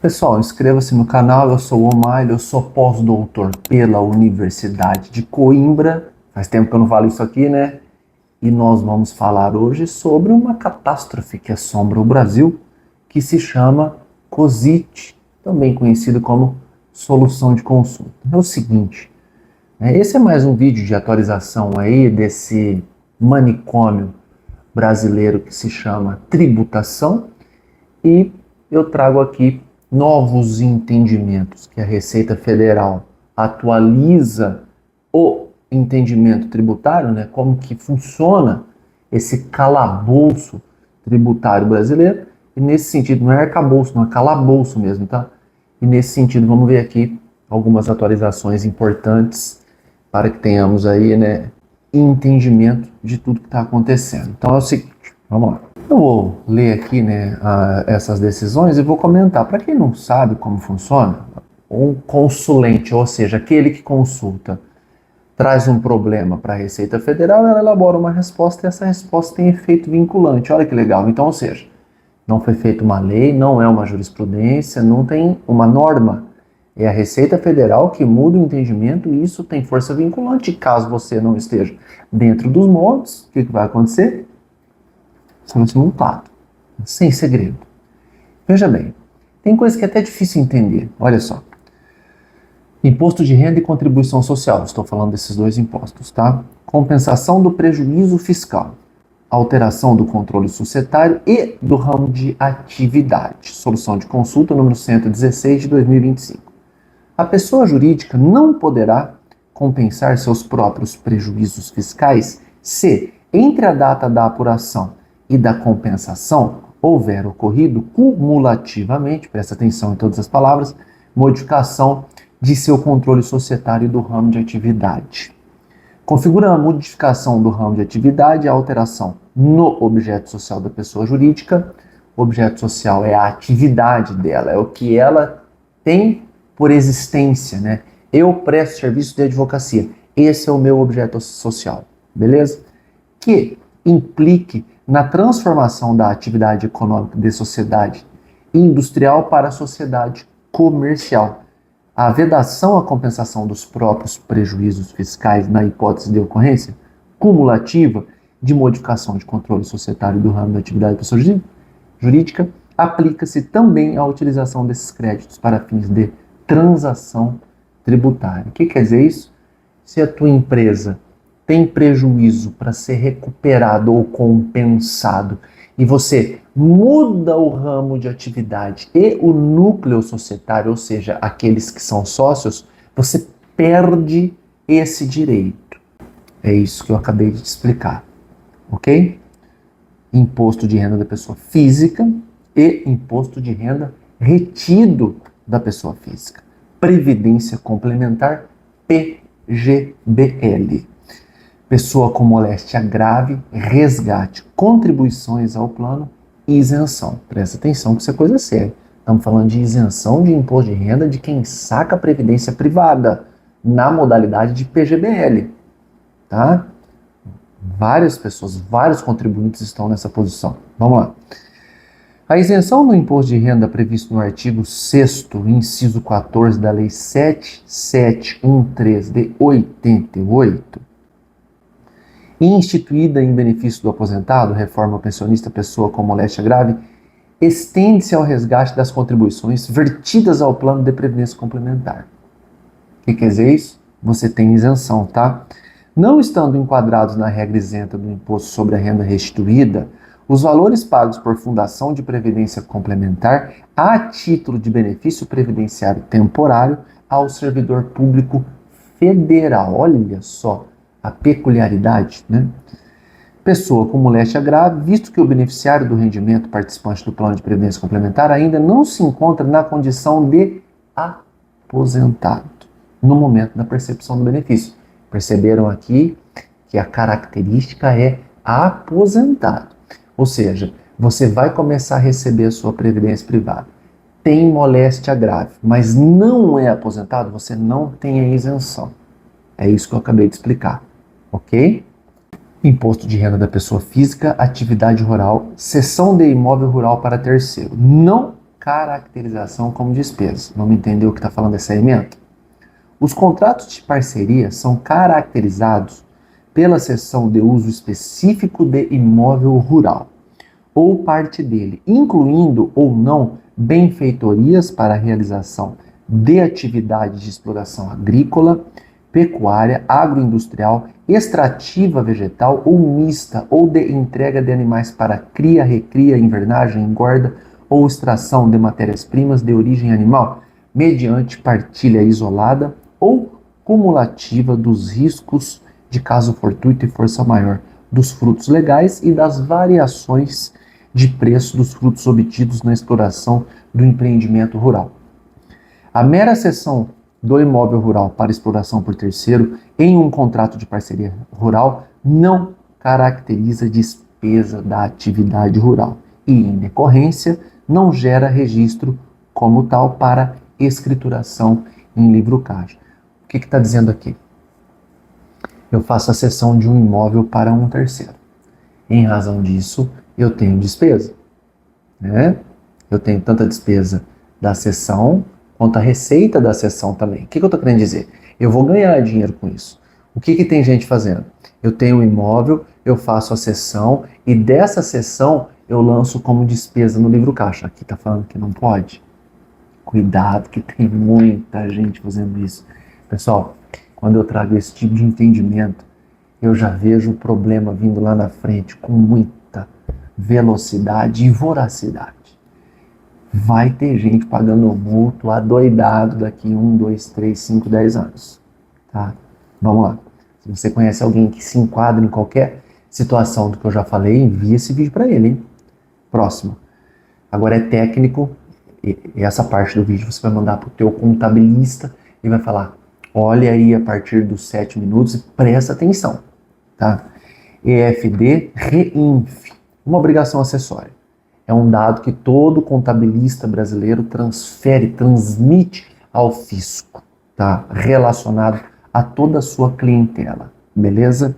Pessoal, inscreva-se no canal, eu sou o Omar, eu sou pós-doutor pela Universidade de Coimbra. Faz tempo que eu não falo isso aqui, né? E nós vamos falar hoje sobre uma catástrofe que assombra o Brasil, que se chama COSIT, também conhecido como solução de consulta. É o seguinte, esse é mais um vídeo de atualização aí desse manicômio brasileiro que se chama tributação, e eu trago aqui novos entendimentos que a Receita Federal atualiza o entendimento tributário, né? Como que funciona esse calabouço tributário brasileiro. E nesse sentido, não é arcabouço, não é calabouço mesmo, tá? E nesse sentido, vamos ver aqui algumas atualizações importantes para que tenhamos aí, né, entendimento de tudo que está acontecendo. Então é o seguinte, vamos lá. Eu vou ler aqui, né, essas decisões e vou comentar. Para quem não sabe como funciona, um consulente, ou seja, aquele que consulta, traz um problema para a Receita Federal, ela elabora uma resposta e essa resposta tem efeito vinculante. Olha que legal. Então, ou seja, não foi feita uma lei, não é uma jurisprudência, não tem uma norma. É a Receita Federal que muda o entendimento e isso tem força vinculante. Caso você não esteja dentro dos moldes, o que vai acontecer? Você vai ser multado, sem segredo. Veja bem, tem coisa que é até difícil entender. Olha só. Imposto de renda e contribuição social. Estou falando desses dois impostos, tá? Compensação do prejuízo fiscal. Alteração do controle societário e do ramo de atividade. Solução de consulta número 116 de 2025. A pessoa jurídica não poderá compensar seus próprios prejuízos fiscais se, entre a data da apuração e da compensação, houver ocorrido cumulativamente, presta atenção em todas as palavras, modificação de seu controle societário e do ramo de atividade. Configura a modificação do ramo de atividade a alteração no objeto social da pessoa jurídica. O objeto social é a atividade dela, é o que ela tem por existência, né? Eu presto serviço de advocacia, esse é o meu objeto social, beleza? Que implique na transformação da atividade econômica de sociedade industrial para a sociedade comercial. A vedação à compensação dos próprios prejuízos fiscais na hipótese de ocorrência cumulativa de modificação de controle societário do ramo da atividade da pessoa jurídica aplica-se também à utilização desses créditos para fins de transação tributária. O que quer dizer isso? Se a tua empresa tem prejuízo para ser recuperado ou compensado e você muda o ramo de atividade e o núcleo societário, ou seja, aqueles que são sócios, você perde esse direito. É isso que eu acabei de te explicar, ok? Imposto de renda da pessoa física e imposto de renda retido da pessoa física. Previdência complementar, PGBL. Pessoa com moléstia grave, resgate, contribuições ao plano e isenção. Presta atenção que isso é coisa séria. Estamos falando de isenção de imposto de renda de quem saca a previdência privada na modalidade de PGBL. Tá? Várias pessoas, vários contribuintes estão nessa posição. Vamos lá. A isenção do imposto de renda previsto no artigo 6º, inciso 14 da Lei 7713 de 88, instituída em benefício do aposentado, reforma pensionista, pessoa com moléstia grave, estende-se ao resgate das contribuições vertidas ao plano de previdência complementar. O que quer dizer isso? Você tem isenção, tá? Não estando enquadrados na regra isenta do imposto sobre a renda restituída, os valores pagos por fundação de previdência complementar a título de benefício previdenciário temporário ao servidor público federal. Olha só a peculiaridade, né? Pessoa com moléstia grave, visto que o beneficiário do rendimento participante do plano de previdência complementar ainda não se encontra na condição de aposentado no momento da percepção do benefício. Perceberam aqui que a característica é aposentado. Ou seja, você vai começar a receber a sua previdência privada. Tem moléstia grave, mas não é aposentado, você não tem a isenção. É isso que eu acabei de explicar. Ok? Imposto de renda da pessoa física, atividade rural, cessão de imóvel rural para terceiro. Não caracterização como despesa. Vamos entender o que está falando essa ementa? Os contratos de parceria são caracterizados pela cessão de uso específico de imóvel rural ou parte dele, incluindo ou não benfeitorias para a realização de atividade de exploração agrícola, pecuária, agroindustrial, extrativa vegetal ou mista, ou de entrega de animais para cria, recria, invernagem, engorda ou extração de matérias-primas de origem animal, mediante partilha isolada ou cumulativa dos riscos de caso fortuito e força maior, dos frutos legais e das variações de preço dos frutos obtidos na exploração do empreendimento rural. A mera cessão do imóvel rural para exploração por terceiro em um contrato de parceria rural não caracteriza despesa da atividade rural e, em decorrência, não gera registro como tal para escrituração em livro caixa. O que está dizendo aqui? Eu faço a cessão de um imóvel para um terceiro. Em razão disso, eu tenho despesa, né? Eu tenho tanta despesa da cessão quanto a receita da cessão também. O que eu estou querendo dizer? Eu vou ganhar dinheiro com isso. O que tem gente fazendo? Eu tenho um imóvel, eu faço a cessão e dessa cessão eu lanço como despesa no livro caixa. Aqui está falando que não pode. Cuidado, que tem muita gente fazendo isso. Pessoal, quando eu trago esse tipo de entendimento, eu já vejo o problema vindo lá na frente com muita velocidade e voracidade. Vai ter gente pagando multa adoidado daqui 1, 2, 3, 5, 10 anos. Tá? Vamos lá. Se você conhece alguém que se enquadra em qualquer situação do que eu já falei, envia esse vídeo para ele, hein? Próximo. Agora é técnico, e essa parte do vídeo você vai mandar para o teu contabilista e vai falar, olha aí a partir dos 7 minutos e presta atenção. Tá? EFD REINF, uma obrigação acessória. É um dado que todo contabilista brasileiro transmite ao fisco, tá? Relacionado a toda a sua clientela, beleza?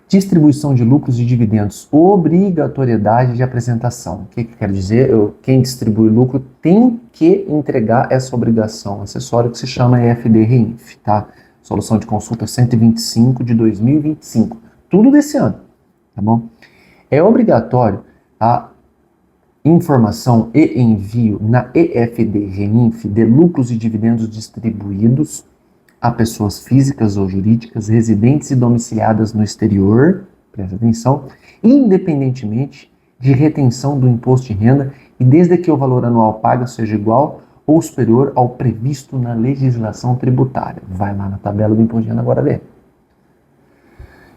Distribuição de lucros e dividendos, obrigatoriedade de apresentação. O que quer dizer? Quem distribui lucro tem que entregar essa obrigação acessória que se chama EFD REINF, tá? Solução de consulta 125 de 2025, tudo desse ano, tá bom? É obrigatório a informação e envio na EFD REINF de lucros e dividendos distribuídos a pessoas físicas ou jurídicas residentes e domiciliadas no exterior, presta atenção, independentemente de retenção do imposto de renda e desde que o valor anual pago seja igual ou superior ao previsto na legislação tributária. Vai lá na tabela do imposto de renda agora ver.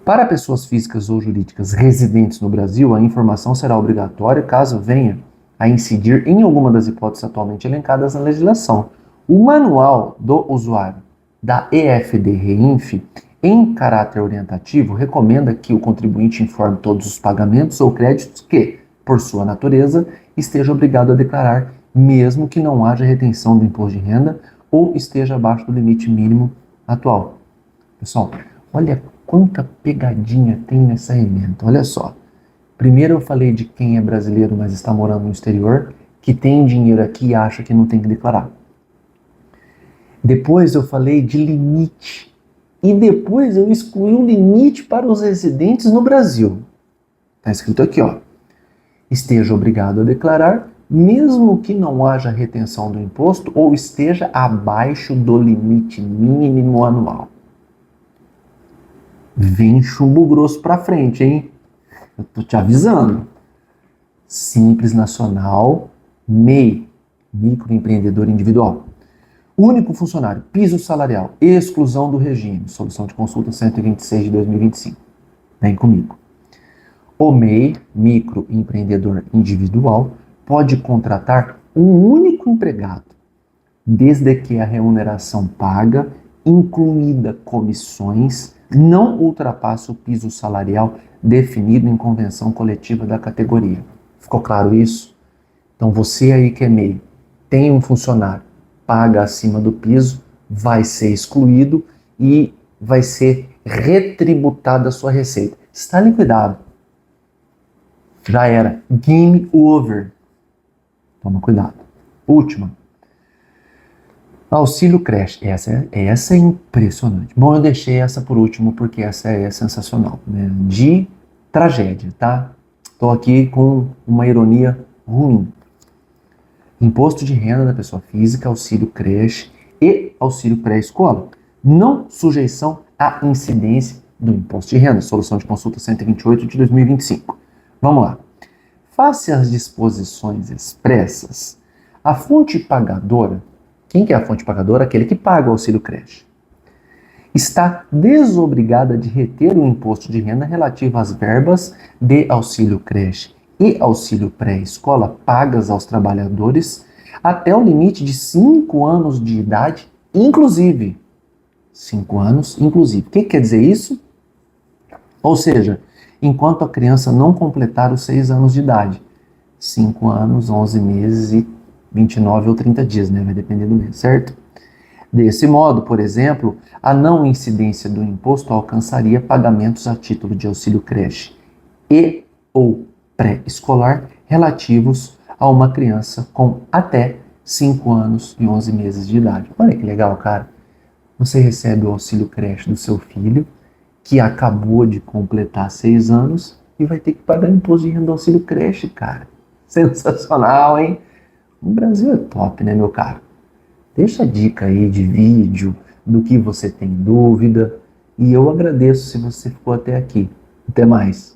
Para pessoas físicas ou jurídicas residentes no Brasil, a informação será obrigatória caso venha a incidir em alguma das hipóteses atualmente elencadas na legislação. O manual do usuário da EFD REINF, em caráter orientativo, recomenda que o contribuinte informe todos os pagamentos ou créditos que, por sua natureza, esteja obrigado a declarar, mesmo que não haja retenção do imposto de renda ou esteja abaixo do limite mínimo atual. Pessoal, olha quanta pegadinha tem nessa ementa, olha só. Primeiro eu falei de quem é brasileiro, mas está morando no exterior, que tem dinheiro aqui e acha que não tem que declarar. Depois eu falei de limite. E depois eu excluí o limite para os residentes no Brasil. Está escrito aqui, ó. Esteja obrigado a declarar, mesmo que não haja retenção do imposto ou esteja abaixo do limite mínimo anual. Vem chumbo grosso pra frente, hein? Eu tô te avisando. Simples Nacional, MEI, microempreendedor individual. Único funcionário, piso salarial, exclusão do regime, solução de consulta 126 de 2025. Vem comigo. O MEI, microempreendedor individual, pode contratar um único empregado, desde que a remuneração paga, incluída comissões, não ultrapasse o piso salarial definido em convenção coletiva da categoria. Ficou claro isso? Então você aí que é MEI, tem um funcionário, paga acima do piso, vai ser excluído e vai ser retributada a sua receita. Está liquidado. Já era. Game over. Toma cuidado. Última. Auxílio creche. Essa é impressionante. Bom, eu deixei essa por último porque essa é sensacional, né? De tragédia, tá? Estou aqui com uma ironia ruim. Imposto de renda da pessoa física, auxílio creche e auxílio pré-escola. Não sujeição à incidência do imposto de renda. Solução de consulta 128 de 2025. Vamos lá. Face às disposições expressas, a fonte pagadora, quem que é a fonte pagadora? Aquele que paga o auxílio creche, está desobrigada de reter o imposto de renda relativo às verbas de auxílio creche e auxílio pré-escola pagas aos trabalhadores até o limite de 5 anos de idade, inclusive. 5 anos, inclusive. O que quer dizer isso? Ou seja, enquanto a criança não completar os 6 anos de idade. 5 anos, 11 meses e 29 ou 30 dias, né? Vai depender do mês, certo? Desse modo, por exemplo, a não incidência do imposto alcançaria pagamentos a título de auxílio creche e ou pré-escolar relativos a uma criança com até 5 anos e 11 meses de idade. Olha que legal, cara. Você recebe o auxílio creche do seu filho, que acabou de completar 6 anos e vai ter que pagar imposto de renda do auxílio creche, cara. Sensacional, hein? O Brasil é top, né, meu caro? Deixa a dica aí de vídeo, do que você tem dúvida, e eu agradeço se você ficou até aqui. Até mais!